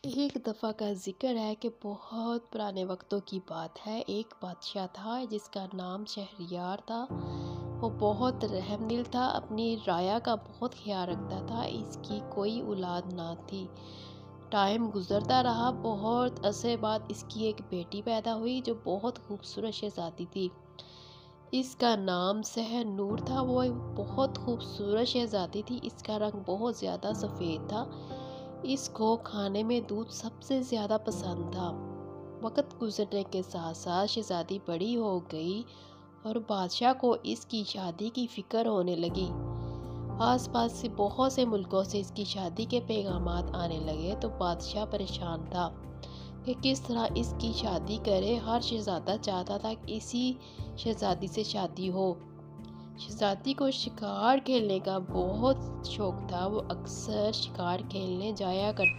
एक दफ़ा का ज़िक्र है कि बहुत पुराने वक्तों की बात है। एक बादशाह था जिसका नाम शहरयार था। वो बहुत रहमदिल था, अपनी राया का बहुत ख्याल रखता था। इसकी कोई औलाद ना थी। टाइम गुज़रता रहा, बहुत अरसे बाद इसकी एक बेटी पैदा हुई जो बहुत खूबसूरत शहज़ादी थी। इसका नाम सहनूर था। वो एक बहुत खूबसूरत शहज़ादी थी। इसका रंग बहुत ज़्यादा सफ़ेद था। इसको खाने में दूध सबसे ज़्यादा पसंद था। वक़्त गुज़रने के साथ साथ शहज़ादी बड़ी हो गई और बादशाह को इसकी शादी की फ़िक्र होने लगी। आसपास से बहुत से मुल्कों से इसकी शादी के पैगामात आने लगे तो बादशाह परेशान था कि किस तरह इसकी शादी करे। हर शहज़ादा चाहता था कि इसी शहज़ादी से शादी हो। शहज़ादी को शिकार खेलने का बहुत शौक था। वो अक्सर शिकार खेलने जाया करती